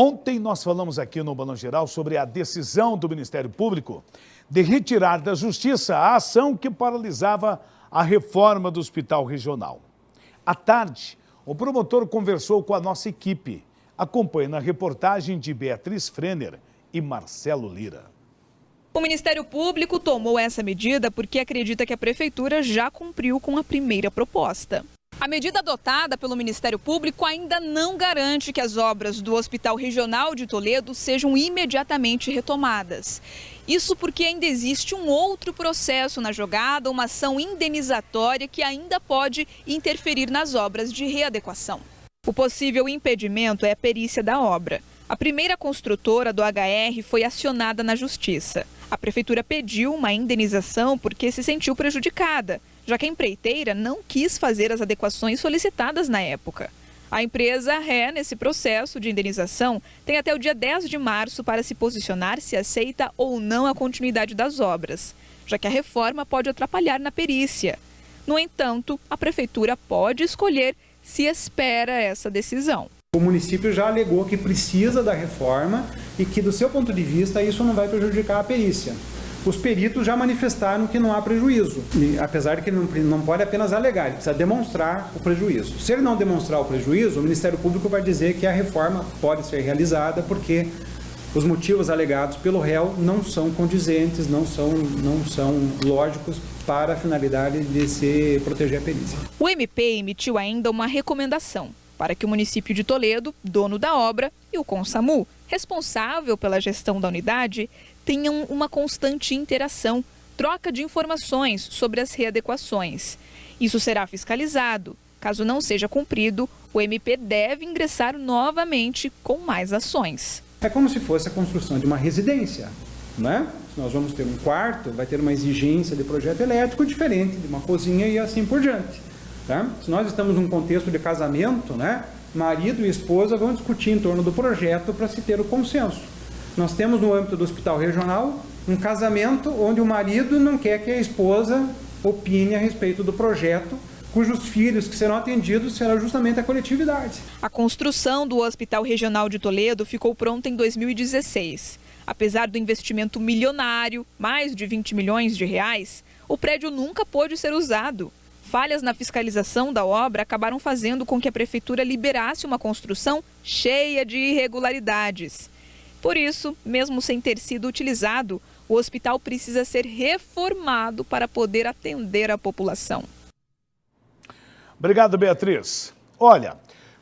Ontem nós falamos aqui no Balanço Geral sobre a decisão do Ministério Público de retirar da Justiça a ação que paralisava a reforma do Hospital Regional. À tarde, o promotor conversou com a nossa equipe. Acompanhe na reportagem de Beatriz Frenner e Marcelo Lira. O Ministério Público tomou essa medida porque acredita que a Prefeitura já cumpriu com a primeira proposta. A medida adotada pelo Ministério Público ainda não garante que as obras do Hospital Regional de Toledo sejam imediatamente retomadas. Isso porque ainda existe um outro processo na jogada, uma ação indenizatória que ainda pode interferir nas obras de readequação. O possível impedimento é a perícia da obra. A primeira construtora do HR foi acionada na Justiça. A Prefeitura pediu uma indenização porque se sentiu prejudicada, já que a empreiteira não quis fazer as adequações solicitadas na época. A empresa ré nesse processo de indenização tem até o dia 10 de março para se posicionar se aceita ou não a continuidade das obras, já que a reforma pode atrapalhar na perícia. No entanto, a Prefeitura pode escolher se espera essa decisão. O município já alegou que precisa da reforma e que, do seu ponto de vista, isso não vai prejudicar a perícia. Os peritos já manifestaram que não há prejuízo, apesar de que ele não pode apenas alegar, ele precisa demonstrar o prejuízo. Se ele não demonstrar o prejuízo, o Ministério Público vai dizer que a reforma pode ser realizada porque os motivos alegados pelo réu não são condizentes, não são lógicos para a finalidade de se proteger a perícia. O MP emitiu ainda uma recomendação para que o município de Toledo, dono da obra, e o Consamu, responsável pela gestão da unidade, tenham uma constante interação, troca de informações sobre as readequações. Isso será fiscalizado. Caso não seja cumprido, o MP deve ingressar novamente com mais ações. É como se fosse a construção de uma residência, né? Se nós vamos ter um quarto, vai ter uma exigência de projeto elétrico diferente de uma cozinha e assim por diante. Tá? Se nós estamos num contexto de casamento, né? Marido e esposa vão discutir em torno do projeto para se ter o consenso. Nós temos no âmbito do Hospital Regional um casamento onde o marido não quer que a esposa opine a respeito do projeto, cujos filhos que serão atendidos será justamente a coletividade. A construção do Hospital Regional de Toledo ficou pronta em 2016. Apesar do investimento milionário, mais de 20 milhões de reais, o prédio nunca pôde ser usado. Falhas na fiscalização da obra acabaram fazendo com que a Prefeitura liberasse uma construção cheia de irregularidades. Por isso, mesmo sem ter sido utilizado, o hospital precisa ser reformado para poder atender a população. Obrigado, Beatriz. Olha,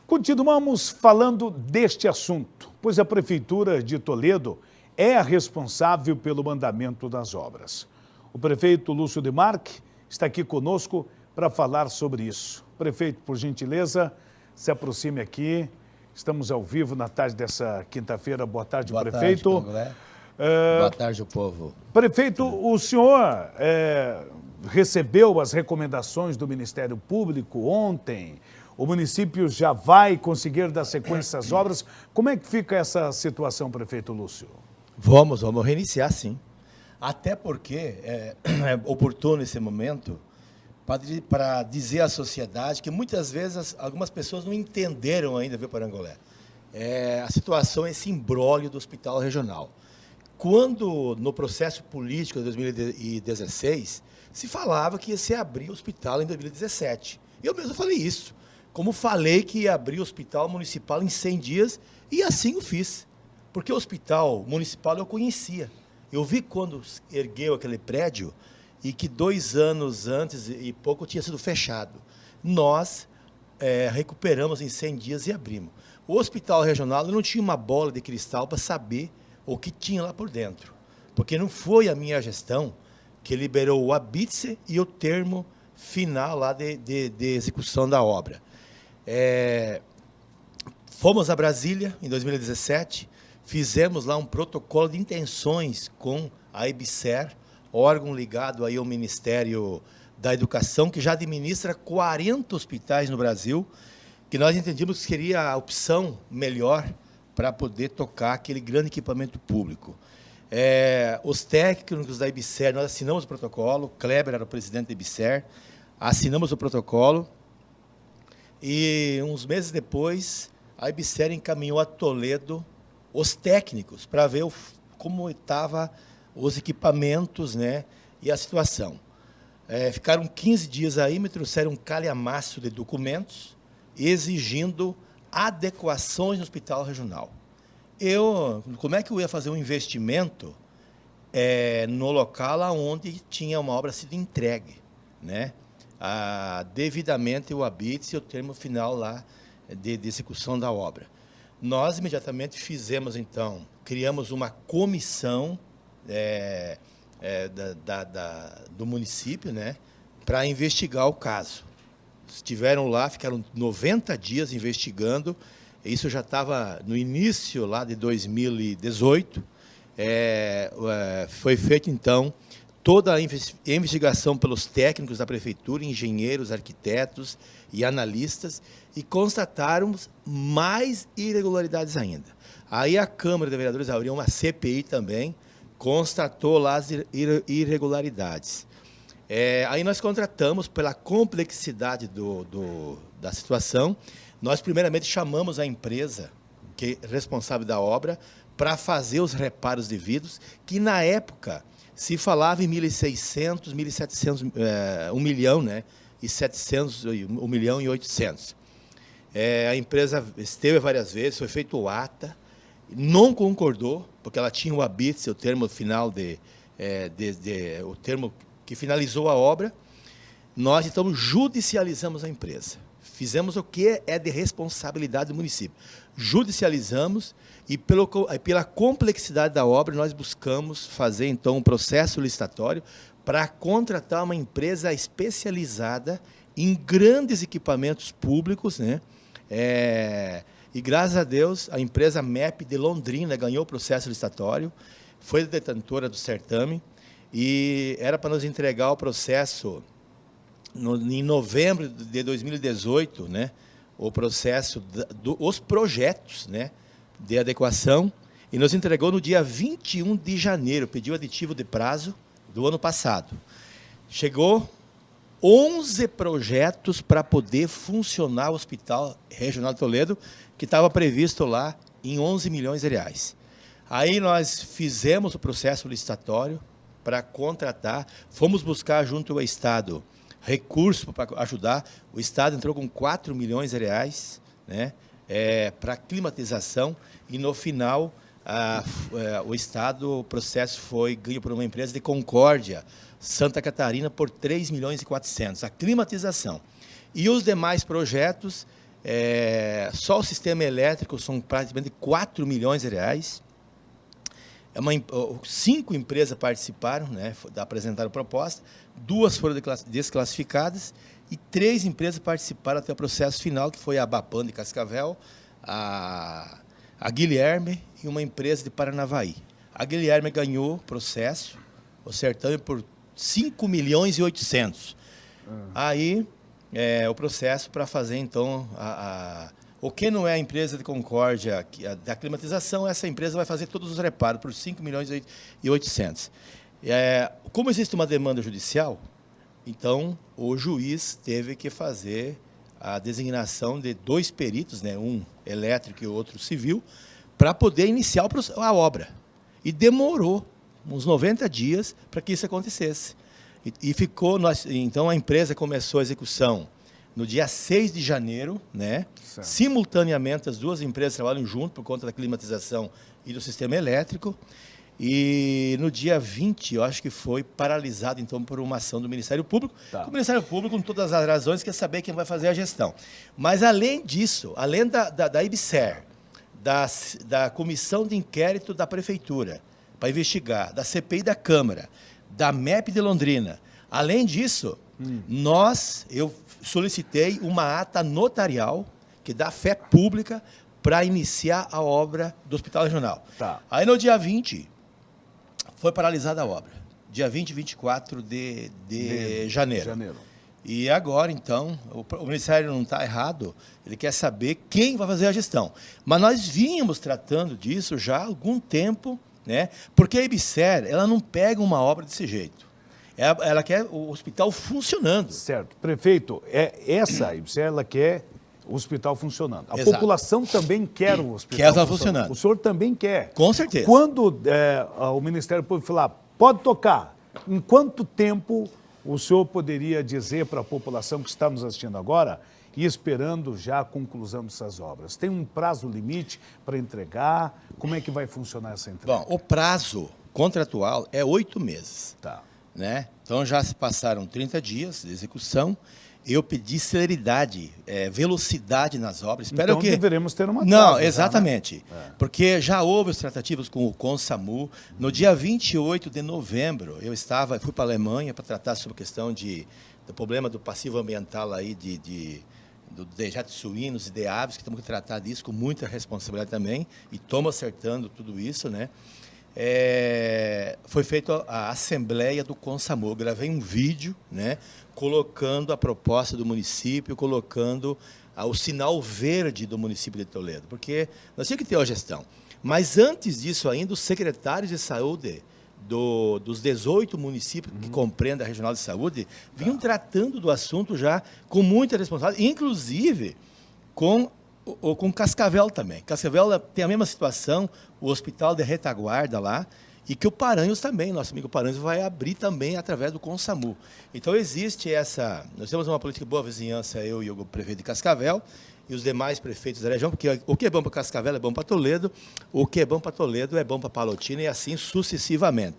continuamos falando deste assunto, pois a Prefeitura de Toledo é a responsável pelo andamento das obras. O prefeito Lúcio Demarque está aqui conosco para falar sobre isso. Prefeito, por gentileza, se aproxime aqui. Estamos ao vivo na tarde dessa quinta-feira. Boa tarde, prefeito. Boa tarde, o povo. Prefeito, o senhor recebeu as recomendações do Ministério Público ontem. O município já vai conseguir dar sequência às obras. Como é que fica essa situação, prefeito Lúcio? Vamos reiniciar, sim. Até porque é oportuno esse momento para dizer à sociedade que muitas vezes algumas pessoas não entenderam ainda, viu, Parangolé? A situação, esse imbróglio do Hospital Regional. Quando, no processo político de 2016, se falava que ia se abrir o hospital em 2017. Eu mesmo falei isso. Como falei que ia abrir o hospital municipal em 100 dias, e assim o fiz. Porque o hospital municipal eu conhecia. Eu vi quando ergueu aquele prédio e que 2 anos antes e pouco tinha sido fechado. Nós recuperamos em 100 dias e abrimos. O Hospital Regional não tinha uma bola de cristal para saber o que tinha lá por dentro. Porque não foi a minha gestão que liberou o habite e o termo final lá de execução da obra. Fomos a Brasília em 2017, fizemos lá um protocolo de intenções com a EBSER, órgão ligado aí ao Ministério da Educação, que já administra 40 hospitais no Brasil, que nós entendíamos que seria a opção melhor para poder tocar aquele grande equipamento público. Os técnicos da EBSER, nós assinamos o protocolo, o Kleber era o presidente da EBSER, assinamos o protocolo, e uns meses depois, a EBSER encaminhou a Toledo os técnicos para ver como estavam os equipamentos, né, e a situação. Ficaram 15 dias aí, me trouxeram um calhamaço de documentos exigindo adequações no hospital regional. Como é que eu ia fazer um investimento no local onde tinha uma obra sido entregue, né? Devidamente o habite e o termo final lá de execução da obra. Nós imediatamente fizemos, então, criamos uma comissão do município, né, para investigar o caso. Estiveram lá, ficaram 90 dias investigando. Isso já estava no início lá de 2018. Foi feita, então, toda a investigação pelos técnicos da prefeitura, engenheiros, arquitetos e analistas, e constataram mais irregularidades ainda. Aí a Câmara de Vereadores abriu uma CPI também, constatou lá as irregularidades. Aí nós contratamos, pela complexidade da situação, nós primeiramente chamamos a empresa que é responsável da obra para fazer os reparos devidos, que na época se falava em 1.600, 1.700, 1 milhão, né? E 700, 1 milhão e 800. A empresa esteve várias vezes, foi feito o ata, não concordou, porque ela tinha o habite, o termo final o termo que finalizou a obra. Nós, então, judicializamos a empresa. Fizemos o que é de responsabilidade do município. Judicializamos e, pela complexidade da obra, nós buscamos fazer, então, um processo licitatório para contratar uma empresa especializada em grandes equipamentos públicos, né? E, graças a Deus, a empresa MEP de Londrina ganhou o processo licitatório, foi detentora do certame, e era para nos entregar o processo em novembro de 2018, né? O processo os projetos, né, de adequação, e nos entregou no dia 21 de janeiro, pediu aditivo de prazo do ano passado. Chegou 11 projetos para poder funcionar o Hospital Regional de Toledo, que estava previsto lá em 11 milhões de reais. Aí nós fizemos o processo licitatório para contratar, fomos buscar junto ao Estado recurso para ajudar. O Estado entrou com 4 milhões de reais, né, para climatização, e no final o processo foi ganho por uma empresa de Concórdia, Santa Catarina, por 3 milhões e 400, a climatização. E os demais projetos, só o sistema elétrico são praticamente 4 milhões de reais. 5 empresas participaram, né, apresentaram proposta, 2 foram desclassificadas e 3 empresas participaram até o processo final, que foi a Abapan de Cascavel, a Guilherme e uma empresa de Paranavaí. A Guilherme ganhou o processo, o certame, por 5 milhões e 800. Aí, o processo para fazer, então, o que não é a empresa de Concórdia da climatização, essa empresa vai fazer todos os reparos por 5 milhões e 800. Como existe uma demanda judicial, então o juiz teve que fazer a designação de 2 peritos, né, um elétrico e outro civil, para poder iniciar a obra. E demorou uns 90 dias para que isso acontecesse. Então a empresa começou a execução no dia 6 de janeiro, né? Simultaneamente, as 2 empresas trabalham junto por conta da climatização e do sistema elétrico. E no dia 20, eu acho que foi paralisado, então, por uma ação do Ministério Público. Tá. O Ministério Público, com todas as razões, quer saber quem vai fazer a gestão. Mas, além disso, além da IBSER, da Comissão de Inquérito da Prefeitura, para investigar, da CPI da Câmara, da MEP de Londrina, além disso, eu solicitei uma ata notarial que dá fé pública para iniciar a obra do Hospital Regional. Tá. Aí, no dia 20, foi paralisada a obra. Dia 20 e 24 de janeiro. E agora, então, o Ministério não está errado, ele quer saber quem vai fazer a gestão. Mas nós vínhamos tratando disso já há algum tempo, né? Porque a IBSER, ela não pega uma obra desse jeito. Ela quer o hospital funcionando. Certo. Prefeito, essa IBSER, ela quer o hospital funcionando. A Exato. população também quer o hospital Quer estar funcionando. O senhor também quer. Com certeza. Quando o Ministério Público falar, pode tocar, em quanto tempo o senhor poderia dizer para a população que está nos assistindo agora e esperando já a conclusão dessas obras? Tem um prazo limite para entregar? Como é que vai funcionar essa entrega? Bom, o prazo contratual é 8 meses. Tá. Né? Então já se passaram 30 dias de execução. Eu pedi celeridade, velocidade nas obras. Espero então que deveremos ter uma Não, casa, exatamente. Já, né? Porque já houve os tratativos com o CONSAMU. No dia 28 de novembro, fui para a Alemanha para tratar sobre a questão do problema do passivo ambiental aí do dejeto de suínos e de aves, que temos que tratar disso com muita responsabilidade também, e estamos acertando tudo isso, né? Foi feita a assembleia do CONSAMU. Eu gravei um vídeo, né, colocando a proposta do município, colocando o sinal verde do município de Toledo, porque nós tínhamos que ter a gestão. Mas antes disso ainda, os secretários de saúde dos 18 municípios que compreendem a Regional de Saúde vinham tratando do assunto já com muita responsabilidade, inclusive com Cascavel também. Cascavel tem a mesma situação, o hospital de retaguarda lá, e que o Paranhos também, nosso amigo Paranhos, vai abrir também através do CONSAMU. Então existe nós temos uma política de boa vizinhança, eu e o prefeito de Cascavel, e os demais prefeitos da região, porque o que é bom para Cascavel é bom para Toledo, o que é bom para Toledo é bom para Palotina, e assim sucessivamente.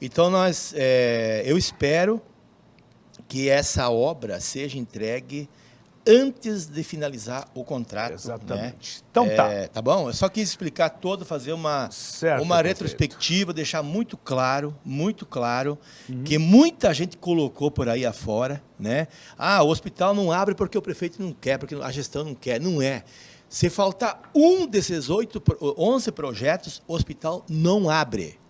Então eu espero que essa obra seja entregue antes de finalizar o contrato. Exatamente. Né? Então Tá bom? Eu só quis explicar fazer uma retrospectiva, deixar muito claro que muita gente colocou por aí afora, né? O hospital não abre porque o prefeito não quer, porque a gestão não quer. Não é. Se faltar um desses 11 projetos, o hospital não abre.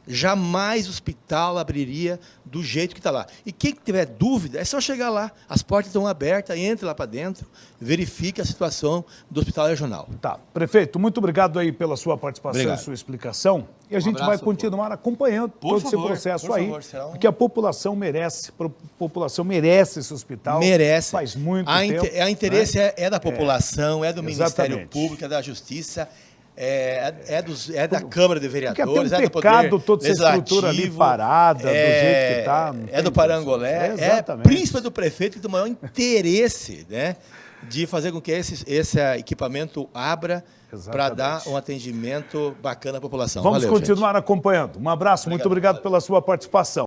Jamais o hospital abriria do jeito que está lá. E quem tiver dúvida, é só chegar lá. As portas estão abertas, entre lá para dentro, verifique a situação do hospital regional. Tá. Prefeito, muito obrigado aí pela sua participação e sua explicação. E a gente vai continuar acompanhando todo esse processo aí, porque a população merece esse hospital. Merece. Faz muito tempo. O interesse é da população, é do Ministério Público, é da Justiça. Da Câmara de Vereadores, é do Poder toda essa estrutura ali parada, do jeito que está. É do Parangolé, principalmente do prefeito, que tem o maior interesse, né, de fazer com que esse equipamento abra para dar um atendimento bacana à população. Vamos continuar acompanhando. Um abraço, muito obrigado pela sua participação.